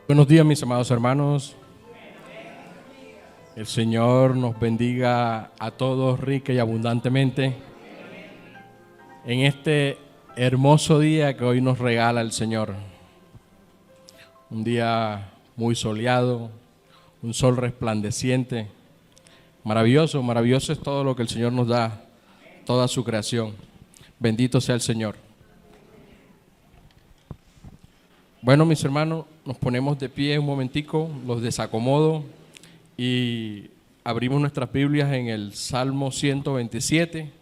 Buenos días, mis amados hermanos. El Señor nos bendiga a todos rica y abundantemente en este hermoso día que hoy nos regala el Señor. Un día muy soleado, un sol resplandeciente. Maravilloso, maravilloso es todo lo que el Señor nos da, toda su creación. Bendito sea el Señor. Bueno, mis hermanos, nos ponemos de pie un momentico, los desacomodo y abrimos nuestras Biblias en el Salmo 127,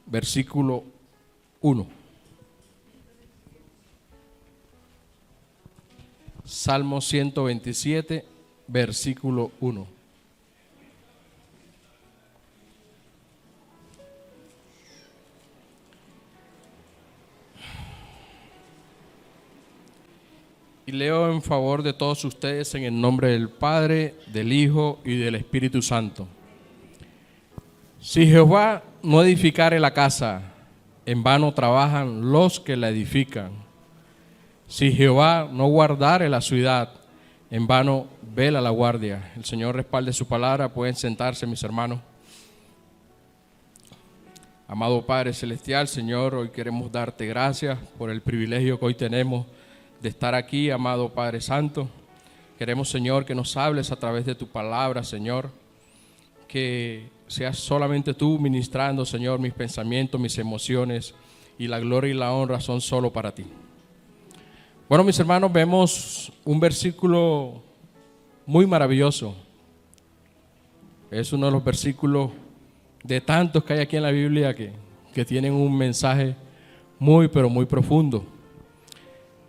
versículo 1. Salmo 127, versículo 1. Y leo en favor de todos ustedes en el nombre del Padre, del Hijo y del Espíritu Santo. Si Jehová no edificare la casa, en vano trabajan los que la edifican. Si Jehová no guardare la ciudad, en vano vela la guardia. El Señor respalde su palabra. Pueden sentarse, mis hermanos. Amado Padre Celestial, Señor, hoy queremos darte gracias por el privilegio que hoy tenemos de estar aquí, amado Padre Santo. Queremos, Señor, que nos hables a través de tu palabra, Señor, que seas solamente tú ministrando, Señor, mis pensamientos, mis emociones, y la gloria y la honra son solo para ti. Bueno, mis hermanos, vemos un versículo muy maravilloso. Es uno de los versículos de tantos que hay aquí en la Biblia que tienen un mensaje muy, pero muy profundo.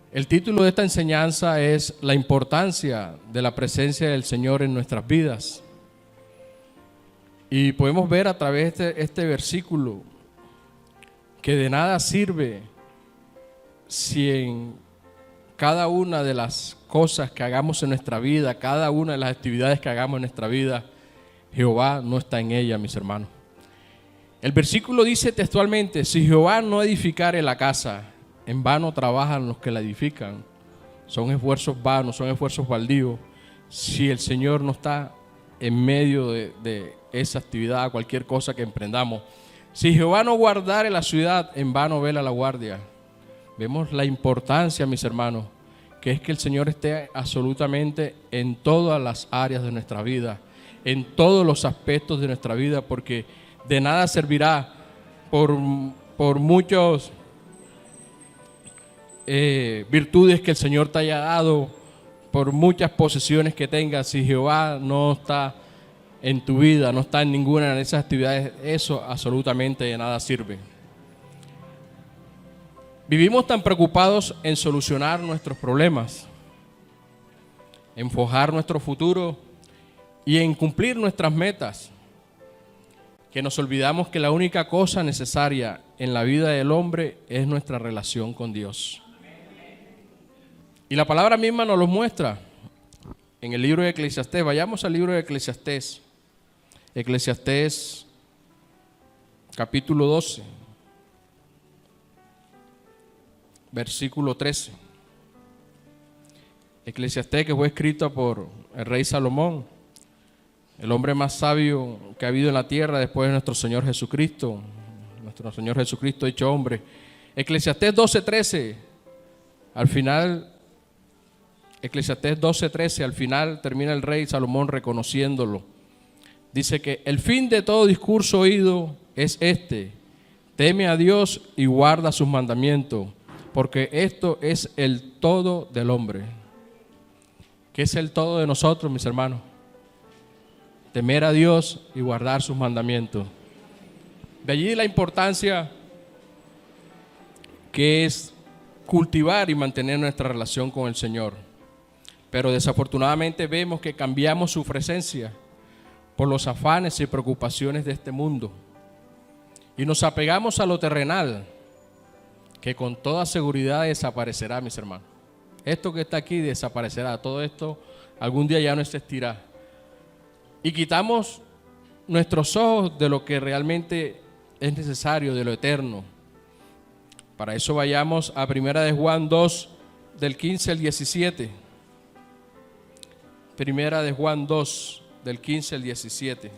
El título de esta enseñanza es La importancia de la presencia del Señor en nuestras vidas. Y podemos ver a través de este versículo que de nada sirve si en cada una de las cosas que hagamos en nuestra vida, cada una de las actividades que hagamos en nuestra vida, Jehová no está en ella, mis hermanos. El versículo dice textualmente: si Jehová no edificare la casa, en vano trabajan los que la edifican. Son esfuerzos vanos, son esfuerzos baldíos, si el Señor no está en medio de esa actividad, cualquier cosa que emprendamos. Si Jehová no guardare la ciudad, en vano vela la guardia. Vemos la importancia, mis hermanos, que es que el Señor esté absolutamente en todas las áreas de nuestra vida, en todos los aspectos de nuestra vida, porque de nada servirá por muchos virtudes que el Señor te haya dado, por muchas posesiones que tengas, si Jehová no está en tu vida, no está en ninguna de esas actividades, eso absolutamente de nada sirve. Vivimos tan preocupados en solucionar nuestros problemas, en forjar nuestro futuro y en cumplir nuestras metas, que nos olvidamos que la única cosa necesaria en la vida del hombre es nuestra relación con Dios. Y la palabra misma nos lo muestra en el libro de Eclesiastés. Vayamos al libro de Eclesiastés. Eclesiastés capítulo 12, versículo 13. Eclesiastés, que fue escrito por el rey Salomón, el hombre más sabio que ha habido en la tierra después de nuestro Señor Jesucristo. Nuestro Señor Jesucristo hecho hombre. Eclesiastés 12:13, al final... Eclesiastés 12:13, al final termina el rey Salomón reconociéndolo. Dice que el fin de todo discurso oído es este: teme a Dios y guarda sus mandamientos, porque esto es el todo del hombre. ¿Qué es el todo de nosotros, mis hermanos? Temer a Dios y guardar sus mandamientos. De allí la importancia que es cultivar y mantener nuestra relación con el Señor. Pero desafortunadamente vemos que cambiamos su presencia por los afanes y preocupaciones de este mundo. Y nos apegamos a lo terrenal, que con toda seguridad desaparecerá, mis hermanos. Esto que está aquí desaparecerá. Todo esto algún día ya no existirá. Y quitamos nuestros ojos de lo que realmente es necesario, de lo eterno. Para eso vayamos a 1 de Juan 2, del 15 al 17. Primera de Juan 2, del 15 al 17.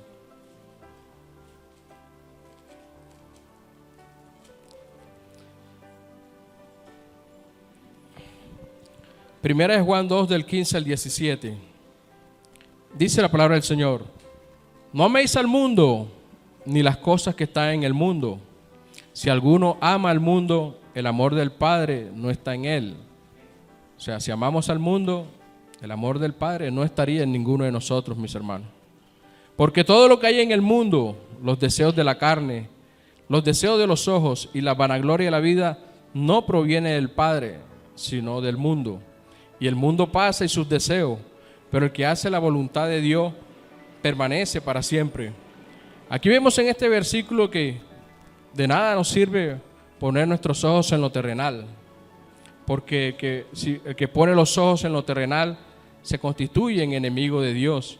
Primera de Juan 2, del 15 al 17. Dice la palabra del Señor: no améis al mundo, ni las cosas que están en el mundo. Si alguno ama al mundo, el amor del Padre no está en él. O sea, si amamos al mundo, el amor del Padre no estaría en ninguno de nosotros, mis hermanos. Porque todo lo que hay en el mundo, los deseos de la carne, los deseos de los ojos y la vanagloria de la vida, no proviene del Padre, sino del mundo. Y el mundo pasa y sus deseos, pero el que hace la voluntad de Dios permanece para siempre. Aquí vemos en este versículo que de nada nos sirve poner nuestros ojos en lo terrenal, porque si el que pone los ojos en lo terrenal se constituye en enemigo de Dios.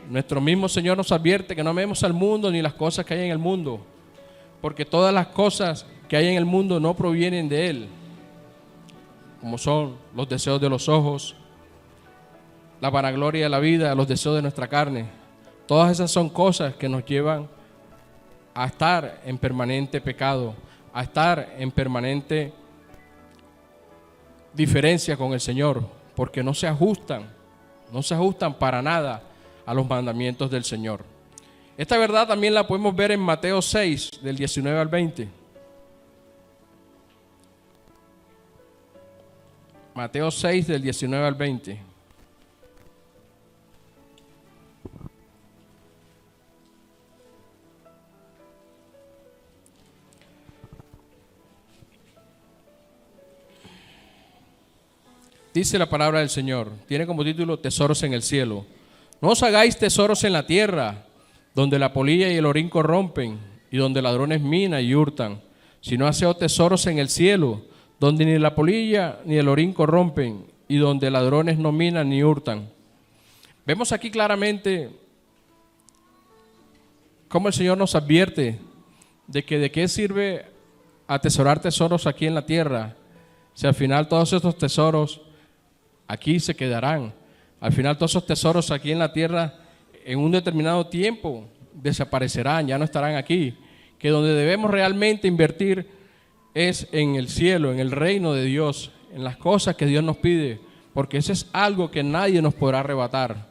Nuestro mismo Señor nos advierte que no amemos al mundo ni las cosas que hay en el mundo, porque todas las cosas que hay en el mundo no provienen de Él, como son los deseos de los ojos, la vanagloria de la vida, los deseos de nuestra carne. Todas esas son cosas que nos llevan a estar en permanente pecado, a estar en permanente diferencia con el Señor, porque no se ajustan para nada a los mandamientos del Señor. Esta verdad también la podemos ver en Mateo 6, del 19 al 20. Mateo 6, del 19 al 20. Dice la palabra del Señor, tiene como título Tesoros en el cielo. No os hagáis tesoros en la tierra, donde la polilla y el orín corrompen, y donde ladrones minan y hurtan, sino haceos tesoros en el cielo, donde ni la polilla ni el orín corrompen, y donde ladrones no minan ni hurtan. Vemos aquí claramente cómo el Señor nos advierte de que de qué sirve atesorar tesoros aquí en la tierra, si al final todos estos tesoros aquí se quedarán. Al final todos esos tesoros aquí en la tierra en un determinado tiempo desaparecerán, ya no estarán aquí. Que donde debemos realmente invertir es en el cielo, en el reino de Dios, en las cosas que Dios nos pide, porque eso es algo que nadie nos podrá arrebatar.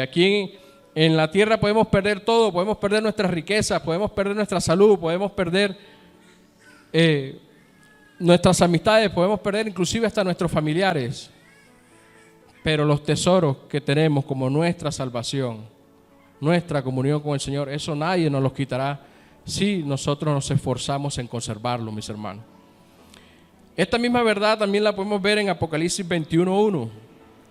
Aquí en la tierra podemos perder todo, podemos perder nuestras riquezas, podemos perder nuestra salud, podemos perder nuestras amistades, podemos perder inclusive hasta nuestros familiares. Pero los tesoros que tenemos como nuestra salvación, nuestra comunión con el Señor, eso nadie nos los quitará si nosotros nos esforzamos en conservarlo, mis hermanos. Esta misma verdad también la podemos ver en Apocalipsis 21:1.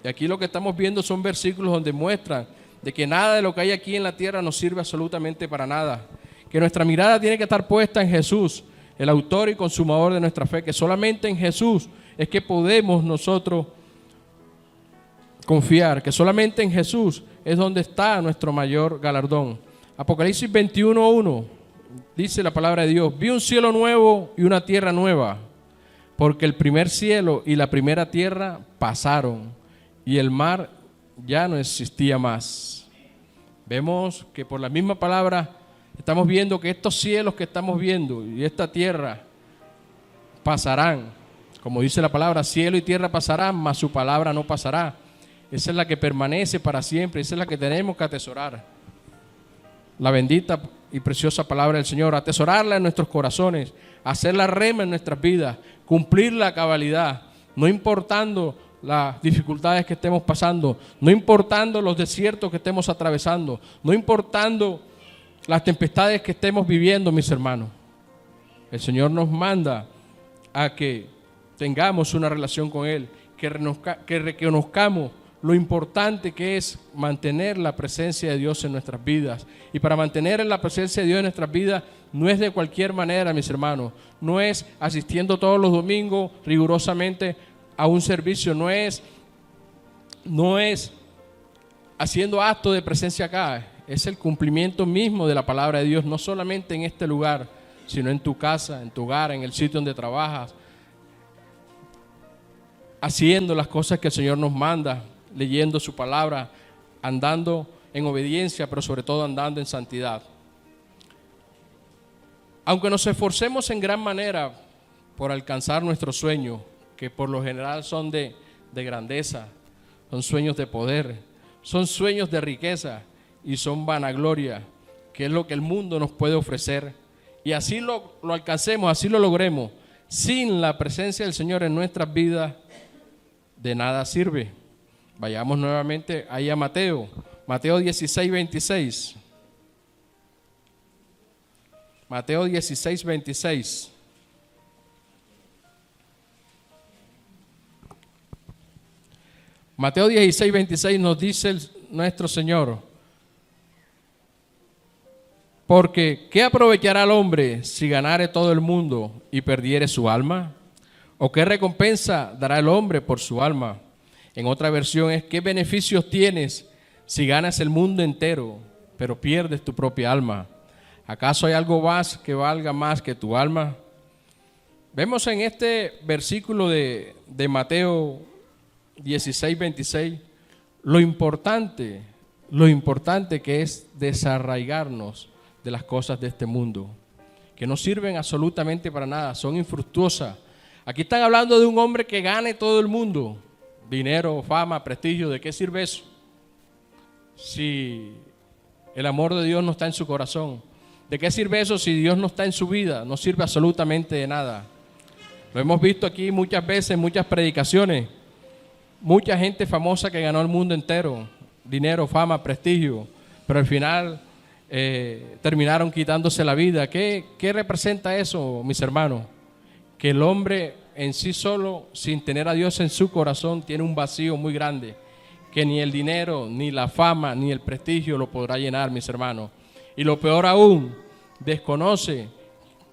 Y aquí lo que estamos viendo son versículos donde muestran de que nada de lo que hay aquí en la tierra nos sirve absolutamente para nada. Que nuestra mirada tiene que estar puesta en Jesús, el autor y consumador de nuestra fe, que solamente en Jesús es que podemos nosotros confiar, que solamente en Jesús es donde está nuestro mayor galardón. Apocalipsis 21:1 dice la palabra de Dios: vi un cielo nuevo y una tierra nueva, porque el primer cielo y la primera tierra pasaron y el mar ya no existía más. Vemos que por la misma palabra estamos viendo que estos cielos que estamos viendo y esta tierra pasarán. Como dice la palabra, cielo y tierra pasarán, mas su palabra no pasará. Esa es la que permanece para siempre, esa es la que tenemos que atesorar. La bendita y preciosa palabra del Señor, atesorarla en nuestros corazones, hacerla rema en nuestras vidas, cumplirla a cabalidad, no importando las dificultades que estemos pasando, no importando los desiertos que estemos atravesando, no importando las tempestades que estemos viviendo, mis hermanos. El Señor nos manda a que tengamos una relación con Él, que reconozcamos lo importante que es mantener la presencia de Dios en nuestras vidas. Y para mantener la presencia de Dios en nuestras vidas no es de cualquier manera, mis hermanos. No es asistiendo todos los domingos rigurosamente a un servicio. No es haciendo actos de presencia acá. Es el cumplimiento mismo de la palabra de Dios, no solamente en este lugar, sino en tu casa, en tu hogar, en el sitio donde trabajas. haciendo las cosas que el Señor nos manda, leyendo su palabra, andando en obediencia, pero sobre todo andando en santidad. Aunque nos esforcemos en gran manera por alcanzar nuestros sueños, que por lo general son de grandeza, son sueños de poder, son sueños de riqueza y son vanagloria, que es lo que el mundo nos puede ofrecer, y así lo alcancemos, así lo logremos, sin la presencia del Señor en nuestras vidas, de nada sirve. Vayamos nuevamente ahí a Mateo 16, 26. Mateo 16, 26. Mateo 16, 26 nos dice nuestro Señor: porque ¿qué aprovechará el hombre si ganare todo el mundo y perdiere su alma? ¿O qué recompensa dará el hombre por su alma? En otra versión es: ¿qué beneficios tienes si ganas el mundo entero, pero pierdes tu propia alma? ¿Acaso hay algo más que valga más que tu alma? Vemos en este versículo de Mateo 16, 26, lo importante que es desarraigarnos de las cosas de este mundo, que no sirven absolutamente para nada, son infructuosas. Aquí están hablando de un hombre que gane todo el mundo, dinero, fama, prestigio. ¿De qué sirve eso si el amor de Dios no está en su corazón? ¿De qué sirve eso si Dios no está en su vida? No sirve absolutamente de nada. Lo hemos visto aquí muchas veces, en muchas predicaciones. Mucha gente famosa que ganó el mundo entero, dinero, fama, prestigio, pero al final terminaron quitándose la vida. ¿Qué representa eso, mis hermanos? Que el hombre en sí solo, sin tener a Dios en su corazón, tiene un vacío muy grande, que ni el dinero, ni la fama, ni el prestigio lo podrá llenar, mis hermanos. Y lo peor aún, desconoce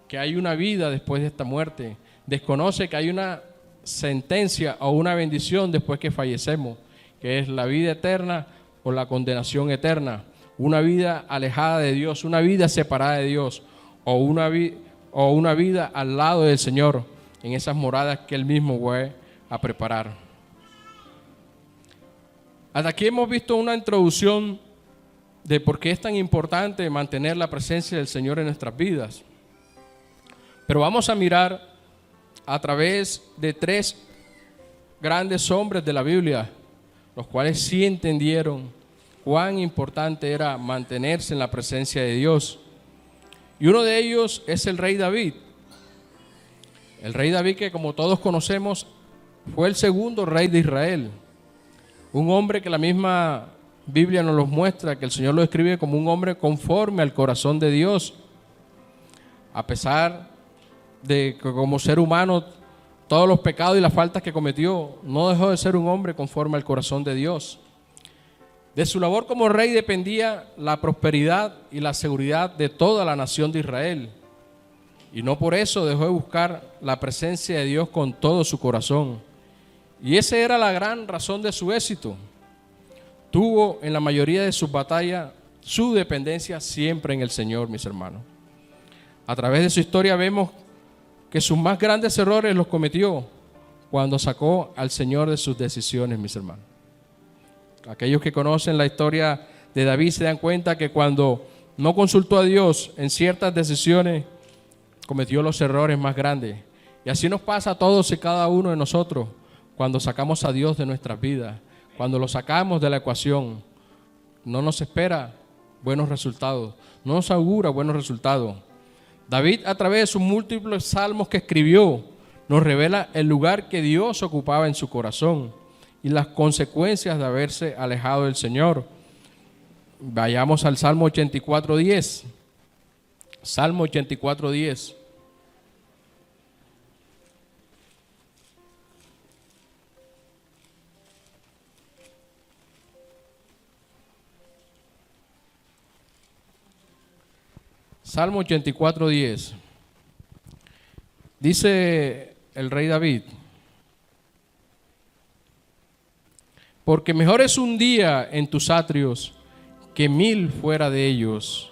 que hay una vida después de esta muerte, desconoce que hay una sentencia o una bendición después que fallecemos, que es la vida eterna o la condenación eterna, una vida alejada de Dios, una vida separada de Dios, o una vida al lado del Señor, en esas moradas que Él mismo va a preparar. Hasta aquí hemos visto una introducción de por qué es tan importante mantener la presencia del Señor en nuestras vidas. Pero vamos a mirar a través de 3 grandes hombres de la Biblia, los cuales sí entendieron cuán importante era mantenerse en la presencia de Dios. Y uno de ellos es el rey David. El rey David, que como todos conocemos, fue el segundo rey de Israel. Un hombre que la misma Biblia nos lo muestra, que el Señor lo describe como un hombre conforme al corazón de Dios. A pesar de que como ser humano todos los pecados y las faltas que cometió, no dejó de ser un hombre conforme al corazón de Dios. De su labor como rey dependía la prosperidad y la seguridad de toda la nación de Israel. Y no por eso dejó de buscar la presencia de Dios con todo su corazón. Y esa era la gran razón de su éxito. Tuvo en la mayoría de sus batallas su dependencia siempre en el Señor, mis hermanos. A través de su historia vemos que sus más grandes errores los cometió cuando sacó al Señor de sus decisiones, mis hermanos. Aquellos que conocen la historia de David se dan cuenta que cuando no consultó a Dios en ciertas decisiones, cometió los errores más grandes. Y así nos pasa a todos y cada uno de nosotros cuando sacamos a Dios de nuestras vidas. Cuando lo sacamos de la ecuación, no nos espera buenos resultados, no nos augura buenos resultados. David, a través de sus múltiples salmos que escribió, nos revela el lugar que Dios ocupaba en su corazón y las consecuencias de haberse alejado del Señor. Vayamos al Salmo 84:10. Salmo 84:10. Salmo 84:10. Dice el rey David: porque mejor es un día en tus atrios que 1000 fuera de ellos.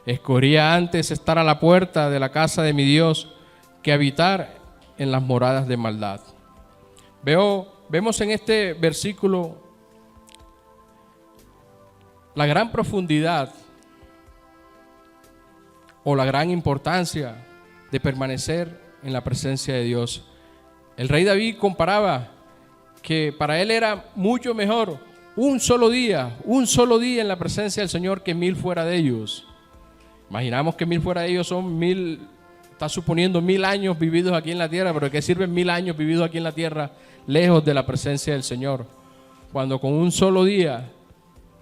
Escogería antes estar a la puerta de la casa de mi Dios que habitar en las moradas de maldad. Vemos en este versículo la gran profundidad o la gran importancia de permanecer en la presencia de Dios. El rey David comparaba que para él era mucho mejor un solo día en la presencia del Señor que 1000 fuera de ellos. Imaginamos que 1000 fuera de ellos son 1000, está suponiendo 1000 años vividos aquí en la tierra, pero ¿de qué sirven 1000 años vividos aquí en la tierra lejos de la presencia del Señor? Cuando con un solo día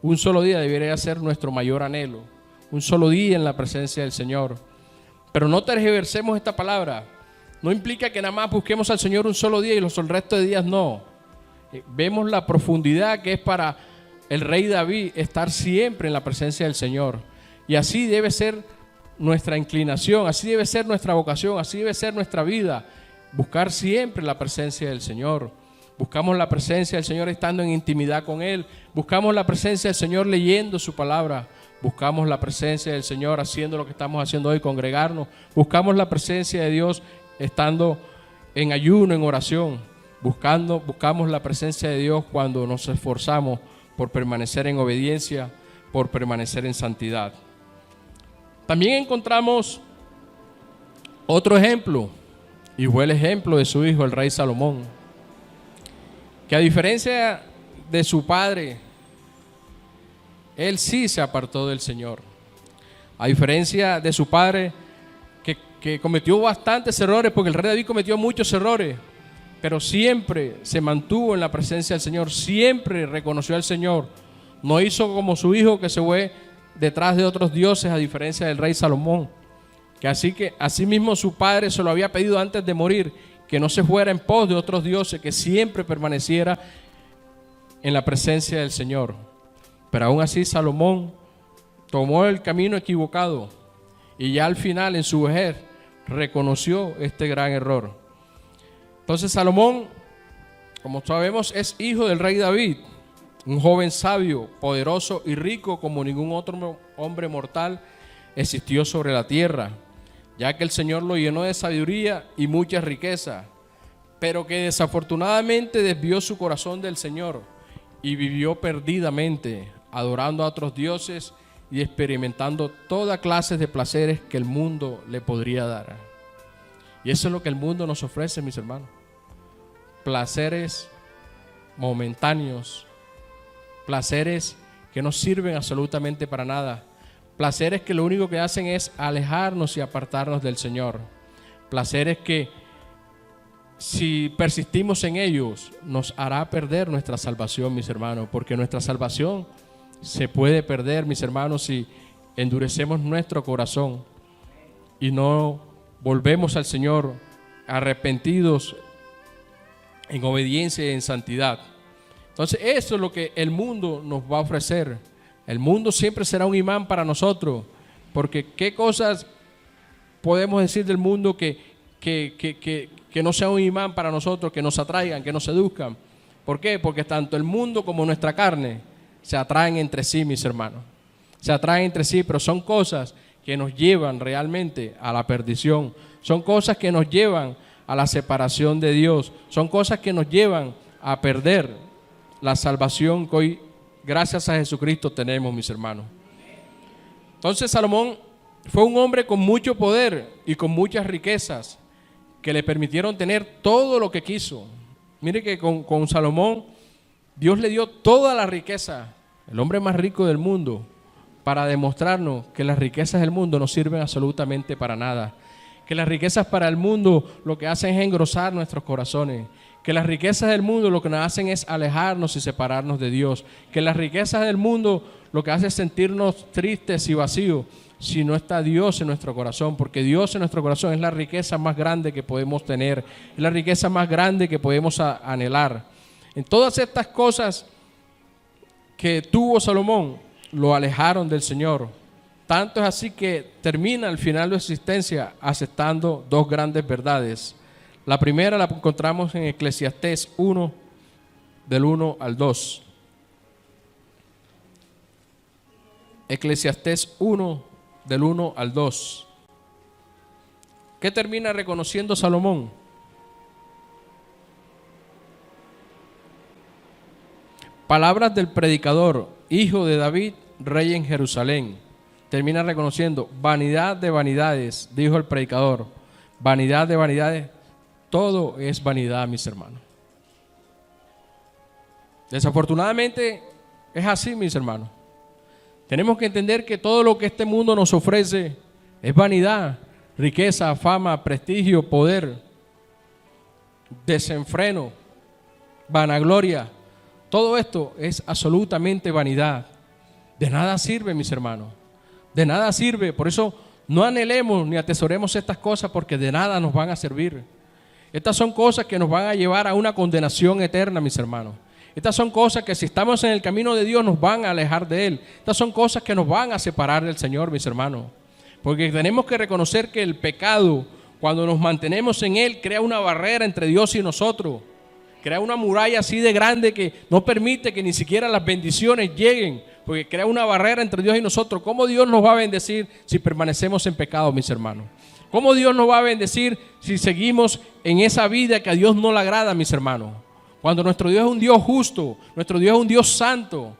debería ser nuestro mayor anhelo, un solo día en la presencia del Señor. Pero no tergiversemos esta palabra. No implica que nada más busquemos al Señor un solo día y el resto de días no. Vemos la profundidad que es para el rey David estar siempre en la presencia del Señor. Y así debe ser nuestra inclinación, así debe ser nuestra vocación, así debe ser nuestra vida. Buscar siempre la presencia del Señor. Buscamos la presencia del Señor estando en intimidad con Él. Buscamos la presencia del Señor leyendo su palabra. Buscamos la presencia del Señor haciendo lo que estamos haciendo hoy, congregarnos. Buscamos la presencia de Dios estando en ayuno, en oración. Buscamos la presencia de Dios cuando nos esforzamos por permanecer en obediencia, por permanecer en santidad. También encontramos otro ejemplo, y fue el ejemplo de su hijo, el rey Salomón, que a diferencia de su padre, él sí se apartó del Señor. A diferencia de su padre, que cometió bastantes errores, porque el rey David cometió muchos errores, pero siempre se mantuvo en la presencia del Señor, siempre reconoció al Señor. No hizo como su hijo, que se fue detrás de otros dioses, a diferencia del rey Salomón, que así mismo su padre se lo había pedido antes de morir, que no se fuera en pos de otros dioses, que siempre permaneciera en la presencia del Señor. Pero aún así Salomón tomó el camino equivocado y ya al final, en su vejez, reconoció este gran error. Entonces Salomón, como sabemos, es hijo del rey David, un joven sabio, poderoso y rico como ningún otro hombre mortal existió sobre la tierra, ya que el Señor lo llenó de sabiduría y mucha riqueza, pero que desafortunadamente desvió su corazón del Señor y vivió perdidamente, adorando a otros dioses y experimentando toda clase de placeres que el mundo le podría dar. Y eso es lo que el mundo nos ofrece, mis hermanos. Placeres momentáneos, placeres que no sirven absolutamente para nada, placeres que lo único que hacen es alejarnos y apartarnos del Señor, placeres que, si persistimos en ellos, nos hará perder nuestra salvación, mis hermanos, porque nuestra salvación se puede perder, mis hermanos, si endurecemos nuestro corazón y no volvemos al Señor arrepentidos en obediencia y en santidad. Entonces eso es lo que el mundo nos va a ofrecer. El mundo siempre será un imán para nosotros, porque ¿qué cosas podemos decir del mundo que no sea un imán para nosotros, que nos atraigan, que nos seduzcan? ¿Por qué? Porque tanto el mundo como nuestra carne se atraen entre sí, mis hermanos. Se atraen entre sí, pero son cosas que nos llevan realmente a la perdición. Son cosas que nos llevan a la separación de Dios. Son cosas que nos llevan a perder la salvación que hoy, gracias a Jesucristo, tenemos, mis hermanos. Entonces Salomón fue un hombre con mucho poder y con muchas riquezas que le permitieron tener todo lo que quiso. Mire que con Salomón Dios le dio toda la riqueza, el hombre más rico del mundo, para demostrarnos que las riquezas del mundo no sirven absolutamente para nada. Que las riquezas para el mundo lo que hacen es engrosar nuestros corazones. Que las riquezas del mundo lo que nos hacen es alejarnos y separarnos de Dios. Que las riquezas del mundo lo que hace es sentirnos tristes y vacíos si no está Dios en nuestro corazón. Porque Dios en nuestro corazón es la riqueza más grande que podemos tener. Es la riqueza más grande que podemos anhelar. En todas estas cosas que tuvo Salomón, lo alejaron del Señor. Tanto es así que termina al final de su existencia aceptando dos grandes verdades. La primera la encontramos en Eclesiastés 1, del 1 al 2. Eclesiastés 1, del 1 al 2. ¿Qué termina reconociendo Salomón? Palabras del predicador, hijo de David, rey en Jerusalén. Termina reconociendo, vanidad de vanidades, dijo el predicador. Vanidad de vanidades, todo es vanidad, mis hermanos. Desafortunadamente es así, mis hermanos. Tenemos que entender que todo lo que este mundo nos ofrece es vanidad, riqueza, fama, prestigio, poder, desenfreno, vanagloria. Todo esto es absolutamente vanidad. De nada sirve, mis hermanos. De nada sirve. Por eso no anhelemos ni atesoremos estas cosas, porque de nada nos van a servir. Estas son cosas que nos van a llevar a una condenación eterna, mis hermanos. Estas son cosas que si estamos en el camino de Dios nos van a alejar de Él. Estas son cosas que nos van a separar del Señor, mis hermanos. Porque tenemos que reconocer que el pecado, cuando nos mantenemos en Él, crea una barrera entre Dios y nosotros. Crea una muralla así de grande que no permite que ni siquiera las bendiciones lleguen. Porque crea una barrera entre Dios y nosotros. ¿Cómo Dios nos va a bendecir si permanecemos en pecado, mis hermanos? ¿Cómo Dios nos va a bendecir si seguimos en esa vida que a Dios no le agrada, mis hermanos? Cuando nuestro Dios es un Dios justo, nuestro Dios es un Dios santo.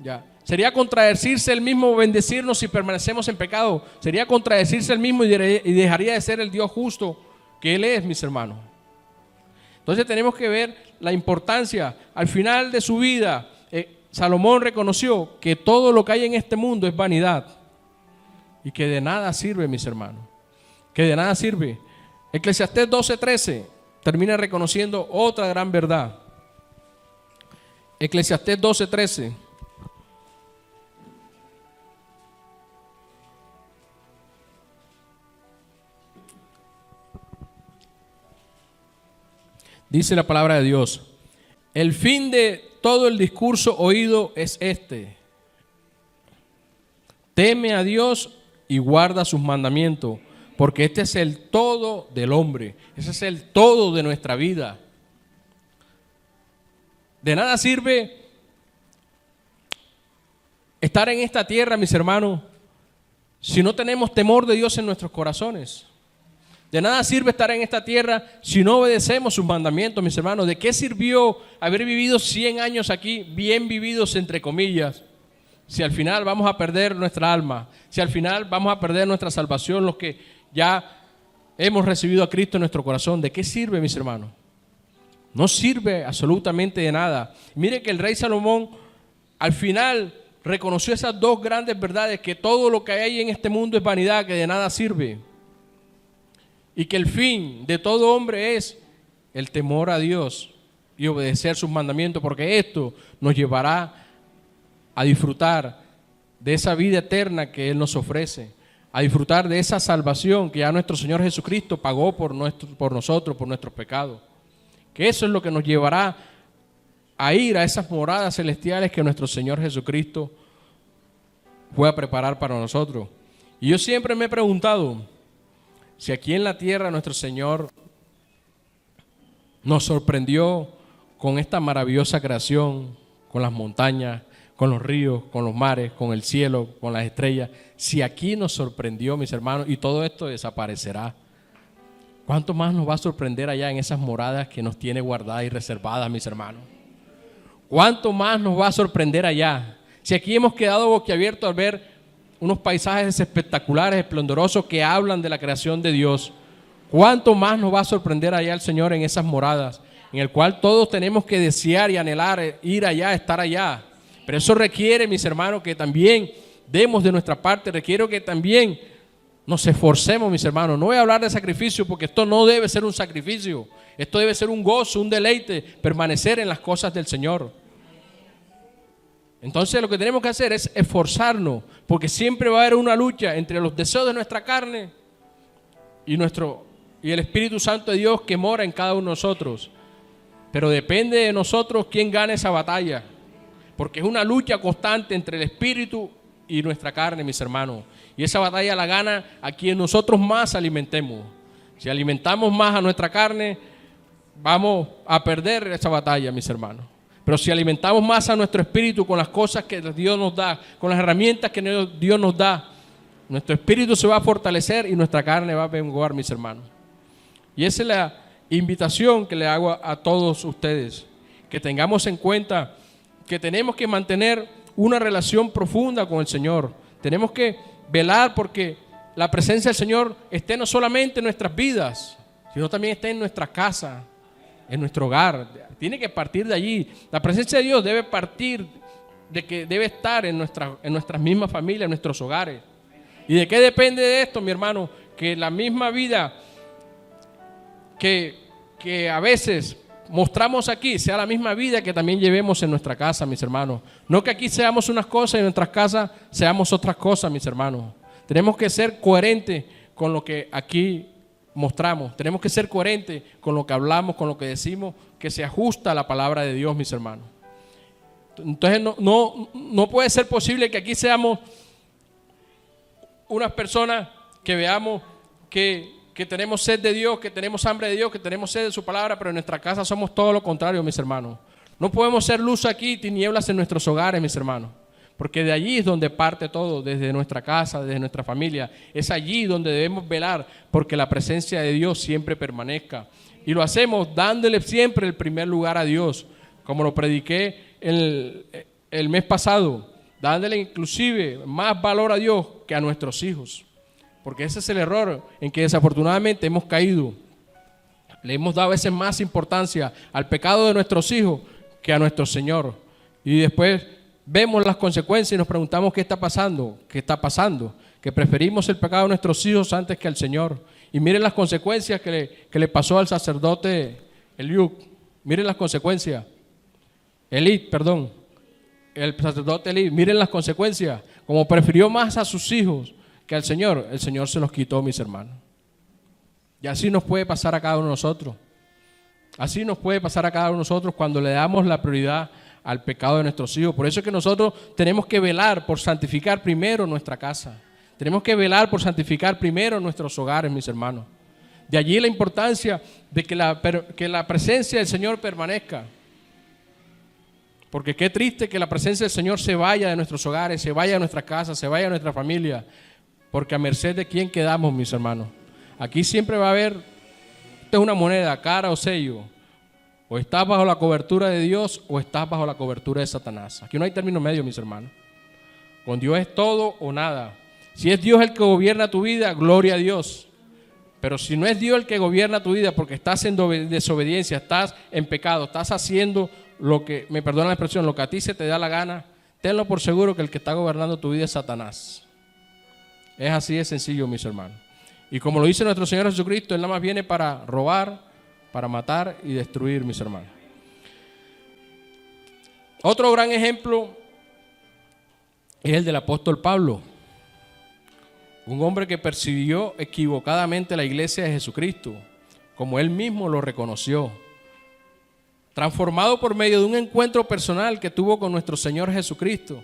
Ya. Sería contradecirse el mismo bendecirnos si permanecemos en pecado. Sería contradecirse el mismo y dejaría de ser el Dios justo que Él es, mis hermanos. Entonces tenemos que ver la importancia. Al final de su vida, Salomón reconoció que todo lo que hay en este mundo es vanidad y que de nada sirve, mis hermanos. Que de nada sirve. Eclesiastés 12:13 termina reconociendo otra gran verdad. Eclesiastés 12:13. Dice la palabra de Dios: el fin de todo el discurso oído es este: teme a Dios y guarda sus mandamientos, porque este es el todo del hombre. Ese es el todo de nuestra vida. De nada sirve estar en esta tierra, mis hermanos, si no tenemos temor de Dios en nuestros corazones. De nada sirve estar en esta tierra si no obedecemos sus mandamientos, mis hermanos. ¿De qué sirvió haber vivido 100 años aquí, bien vividos entre comillas, si al final vamos a perder nuestra alma? Si al final vamos a perder nuestra salvación, los que ya hemos recibido a Cristo en nuestro corazón. ¿De qué sirve, mis hermanos? No sirve absolutamente de nada. Mire que el rey Salomón al final reconoció esas dos grandes verdades: que todo lo que hay en este mundo es vanidad, que de nada sirve, y que el fin de todo hombre es el temor a Dios y obedecer sus mandamientos, porque esto nos llevará a disfrutar de esa vida eterna que Él nos ofrece, a disfrutar de esa salvación que ya nuestro Señor Jesucristo pagó por nosotros, por nuestros pecados. Que eso es lo que nos llevará a ir a esas moradas celestiales que nuestro Señor Jesucristo fue a preparar para nosotros. Y yo siempre me he preguntado, si aquí en la tierra nuestro Señor nos sorprendió con esta maravillosa creación, con las montañas, con los ríos, con los mares, con el cielo, con las estrellas, si aquí nos sorprendió, mis hermanos, y todo esto desaparecerá, ¿cuánto más nos va a sorprender allá en esas moradas que nos tiene guardadas y reservadas, mis hermanos? ¿Cuánto más nos va a sorprender allá? Si aquí hemos quedado boquiabiertos al ver unos paisajes espectaculares, esplendorosos, que hablan de la creación de Dios, ¿cuánto más nos va a sorprender allá el Señor en esas moradas, en el cual todos tenemos que desear y anhelar ir allá, estar allá? Pero eso requiere, mis hermanos, que también demos de nuestra parte, requiere que también nos esforcemos, mis hermanos. No voy a hablar de sacrificio, porque esto no debe ser un sacrificio, esto debe ser un gozo, un deleite, permanecer en las cosas del Señor. Entonces lo que tenemos que hacer es esforzarnos, porque siempre va a haber una lucha entre los deseos de nuestra carne y el Espíritu Santo de Dios que mora en cada uno de nosotros. Pero depende de nosotros quién gane esa batalla, porque es una lucha constante entre el Espíritu y nuestra carne, mis hermanos. Y esa batalla la gana a quien nosotros más alimentemos. Si alimentamos más a nuestra carne, vamos a perder esa batalla, mis hermanos. Pero si alimentamos más a nuestro espíritu con las cosas que Dios nos da, con las herramientas que Dios nos da, nuestro espíritu se va a fortalecer y nuestra carne va a menguar, mis hermanos. Y esa es la invitación que le hago a todos ustedes, que tengamos en cuenta que tenemos que mantener una relación profunda con el Señor. Tenemos que velar porque la presencia del Señor esté no solamente en nuestras vidas, sino también esté en nuestra casa, en nuestro hogar. Tiene que partir de allí. La presencia de Dios debe partir de que debe estar en nuestras mismas familias, en nuestros hogares. ¿Y de qué depende de esto, mi hermano? Que la misma vida que a veces mostramos aquí sea la misma vida que también llevemos en nuestra casa, mis hermanos. No que aquí seamos unas cosas y en nuestras casas seamos otras cosas, mis hermanos. Tenemos que ser coherentes con lo que aquí mostramos. Tenemos que ser coherentes con lo que hablamos, con lo que decimos, que se ajusta a la palabra de Dios, mis hermanos. Entonces no puede ser posible que aquí seamos unas personas que veamos que tenemos sed de Dios, que tenemos hambre de Dios, que tenemos sed de su palabra, pero en nuestra casa somos todo lo contrario, mis hermanos. No podemos ser luz aquí y tinieblas en nuestros hogares, mis hermanos, porque de allí es donde parte todo, desde nuestra casa, desde nuestra familia. Es allí donde debemos velar porque la presencia de Dios siempre permanezca. Y lo hacemos dándole siempre el primer lugar a Dios, como lo prediqué el mes pasado, dándole inclusive más valor a Dios que a nuestros hijos. Porque ese es el error en que desafortunadamente hemos caído. Le hemos dado a veces más importancia al pecado de nuestros hijos que a nuestro Señor. Y después vemos las consecuencias y nos preguntamos qué está pasando, que preferimos el pecado de nuestros hijos antes que al Señor. Y miren las consecuencias que le pasó al sacerdote Eliud. Miren las consecuencias. El sacerdote Eli, miren las consecuencias. Como prefirió más a sus hijos que al Señor, el Señor se los quitó, mis hermanos. Y así nos puede pasar a cada uno de nosotros. Así nos puede pasar a cada uno de nosotros cuando le damos la prioridad al pecado de nuestros hijos. Por eso es que nosotros tenemos que velar por santificar primero nuestra casa. Tenemos que velar por santificar primero nuestros hogares, mis hermanos. De allí la importancia de que la presencia del Señor permanezca. Porque qué triste que la presencia del Señor se vaya de nuestros hogares, se vaya de nuestra casa, se vaya de nuestra familia. Porque a merced de quién quedamos, mis hermanos. Aquí siempre va a haber, esta es una moneda, cara o sello. O estás bajo la cobertura de Dios o estás bajo la cobertura de Satanás. Aquí no hay término medio, mis hermanos. Con Dios es todo o nada. Si es Dios el que gobierna tu vida, gloria a Dios. Pero si no es Dios el que gobierna tu vida porque estás en desobediencia, estás en pecado, estás haciendo lo que, me perdona la expresión, lo que a ti se te da la gana, tenlo por seguro que el que está gobernando tu vida es Satanás. Es así de sencillo, mis hermanos. Y como lo dice nuestro Señor Jesucristo, Él nada más viene para robar, para matar y destruir, mis hermanos. Otro gran ejemplo es el del apóstol Pablo. Un hombre que persiguió equivocadamente la iglesia de Jesucristo, como él mismo lo reconoció. Transformado por medio de un encuentro personal que tuvo con nuestro Señor Jesucristo.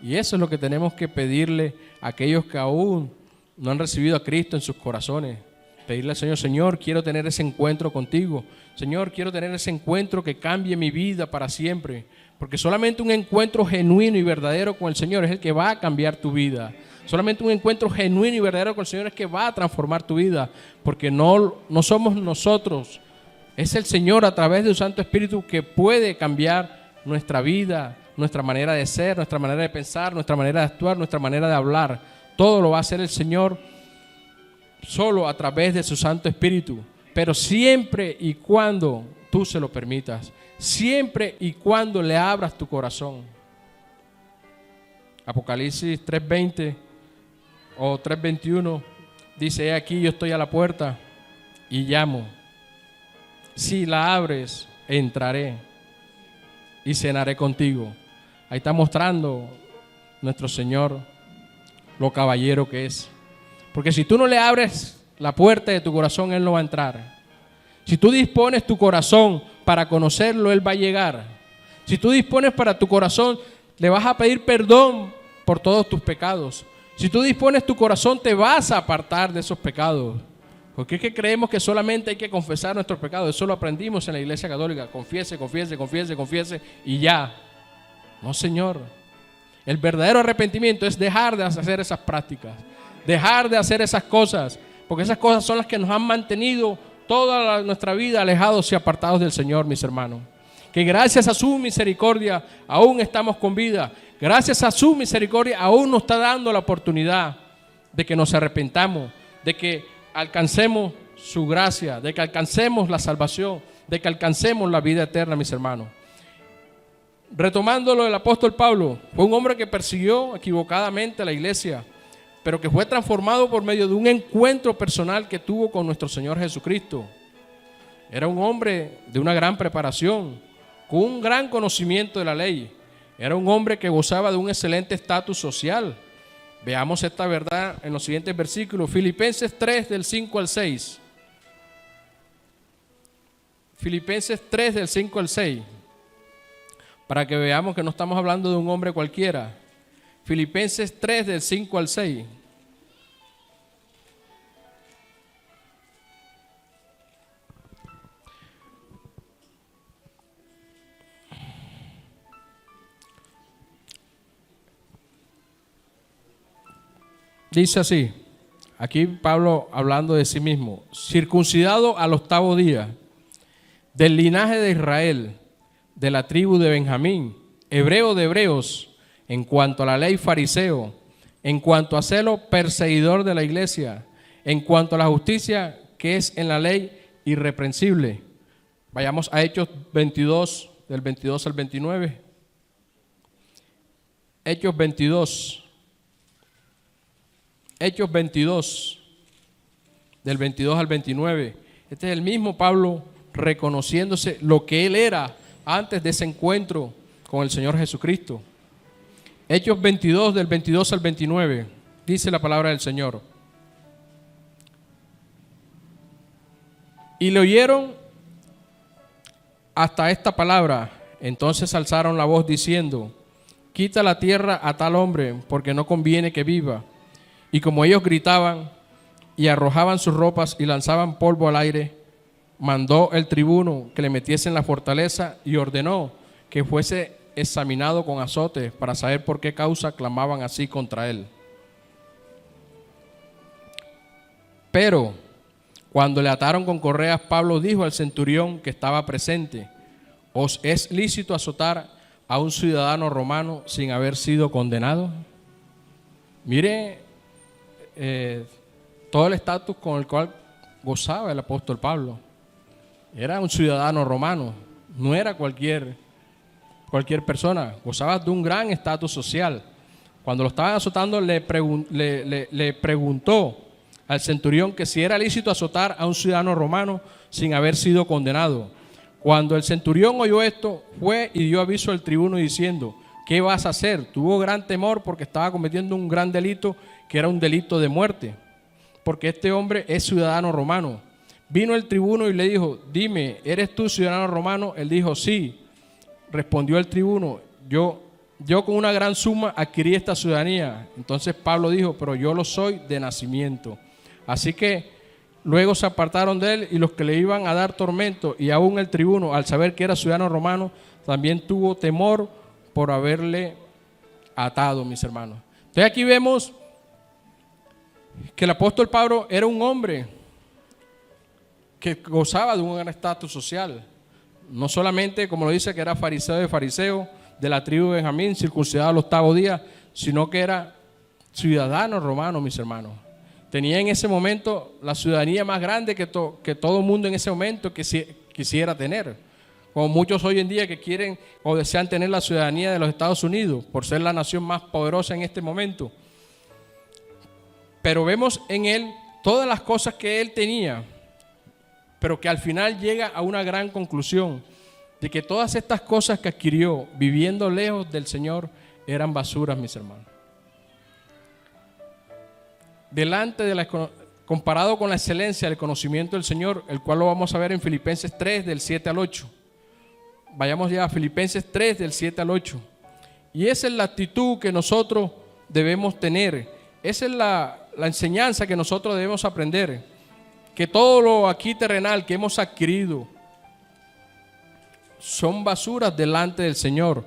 Y eso es lo que tenemos que pedirle a aquellos que aún no han recibido a Cristo en sus corazones. Pedirle al Señor, Señor, quiero tener ese encuentro contigo. Señor, quiero tener ese encuentro que cambie mi vida para siempre. Porque solamente un encuentro genuino y verdadero con el Señor es el que va a cambiar tu vida. Solamente un encuentro genuino y verdadero con el Señor es que va a transformar tu vida. Porque no somos nosotros. Es el Señor a través de su Santo Espíritu que puede cambiar nuestra vida, nuestra manera de ser, nuestra manera de pensar, nuestra manera de actuar, nuestra manera de hablar. Todo lo va a hacer el Señor solo a través de su Santo Espíritu. Pero siempre y cuando tú se lo permitas. Siempre y cuando le abras tu corazón. Apocalipsis 3:20 o 3:21 dice: he aquí yo estoy a la puerta y llamo. Si la abres, entraré y cenaré contigo. Ahí está mostrando nuestro Señor lo caballero que es. Porque si tú no le abres la puerta de tu corazón, Él no va a entrar. Si tú dispones tu corazón para conocerlo, Él va a llegar. Si tú dispones para tu corazón, le vas a pedir perdón por todos tus pecados. Si tú dispones tu corazón, te vas a apartar de esos pecados. Porque es que creemos que solamente hay que confesar nuestros pecados. Eso lo aprendimos en la Iglesia Católica. Confiese, confiese, confiese, confiese y ya. No, Señor. El verdadero arrepentimiento es dejar de hacer esas prácticas. Dejar de hacer esas cosas. Porque esas cosas son las que nos han mantenido toda nuestra vida alejados y apartados del Señor, mis hermanos. que gracias a su misericordia aún estamos con vida. Gracias a su misericordia aún nos está dando la oportunidad de que nos arrepentamos, de que alcancemos su gracia, de que alcancemos la salvación, de que alcancemos la vida eterna, mis hermanos. Retomando lo del apóstol Pablo, fue un hombre que persiguió equivocadamente a la iglesia, pero que fue transformado por medio de un encuentro personal que tuvo con nuestro Señor Jesucristo. Era un hombre de una gran preparación, con un gran conocimiento de la ley. Era un hombre que gozaba de un excelente estatus social. Veamos esta verdad en los siguientes versículos. Filipenses 3, del 5 al 6. Filipenses 3, del 5 al 6. Para que veamos que no estamos hablando de un hombre cualquiera. Filipenses 3, del 5 al 6. Dice así, aquí Pablo hablando de sí mismo: circuncidado al 8º día, del linaje de Israel, de la tribu de Benjamín, hebreo de hebreos, en cuanto a la ley fariseo, en cuanto a celo perseguidor de la iglesia, en cuanto a la justicia que es en la ley irreprensible. Vayamos a Hechos 22, del 22 al 29. Hechos 22. Hechos 22, del 22 al 29. Este es el mismo Pablo reconociéndose lo que él era antes de ese encuentro con el Señor Jesucristo. Hechos 22, del 22 al 29, dice la palabra del Señor. Y le oyeron hasta esta palabra. Entonces alzaron la voz diciendo: quita la tierra a tal hombre, porque no conviene que viva. Y como ellos gritaban y arrojaban sus ropas y lanzaban polvo al aire, mandó el tribuno que le metiese en la fortaleza y ordenó que fuese examinado con azotes para saber por qué causa clamaban así contra él. Pero cuando le ataron con correas, Pablo dijo al centurión que estaba presente: ¿os es lícito azotar a un ciudadano romano sin haber sido condenado? Mire todo el estatus con el cual gozaba el apóstol Pablo. Era un ciudadano romano, no era cualquier persona, gozaba de un gran estatus social. Cuando lo estaban azotando le preguntó al centurión que si era lícito azotar a un ciudadano romano sin haber sido condenado. Cuando el centurión oyó esto, fue y dio aviso al tribuno diciendo: ¿qué vas a hacer? Tuvo gran temor porque estaba cometiendo un gran delito, que era un delito de muerte, porque este hombre es ciudadano romano. Vino el tribuno y le dijo: dime, ¿eres tú ciudadano romano? Él dijo: sí. Respondió el tribuno: yo con una gran suma adquirí esta ciudadanía. Entonces Pablo dijo: pero yo lo soy de nacimiento. Así que luego se apartaron de él y los que le iban a dar tormento, y aún el tribuno, al saber que era ciudadano romano, también tuvo temor por haberle atado, mis hermanos. Entonces aquí vemos que el apóstol Pablo era un hombre que gozaba de un gran estatus social. No solamente, como lo dice, que era fariseo de fariseos, de la tribu de Benjamín, circuncidado al 8º día, sino que era ciudadano romano, mis hermanos. Tenía en ese momento la ciudadanía más grande que todo el mundo en ese momento quisiera tener. Como muchos hoy en día que quieren o desean tener la ciudadanía de los Estados Unidos, por ser la nación más poderosa en este momento. Pero vemos en él todas las cosas que él tenía, pero que al final llega a una gran conclusión de que todas estas cosas que adquirió viviendo lejos del Señor eran basuras, mis hermanos. Comparado con la excelencia del conocimiento del Señor, el cual lo vamos a ver en Filipenses 3, del 7 al 8. Vayamos ya a Filipenses 3, del 7 al 8. Y esa es la actitud que nosotros debemos tener. Esa es la enseñanza que nosotros debemos aprender. Que todo lo aquí terrenal que hemos adquirido son basuras delante del Señor.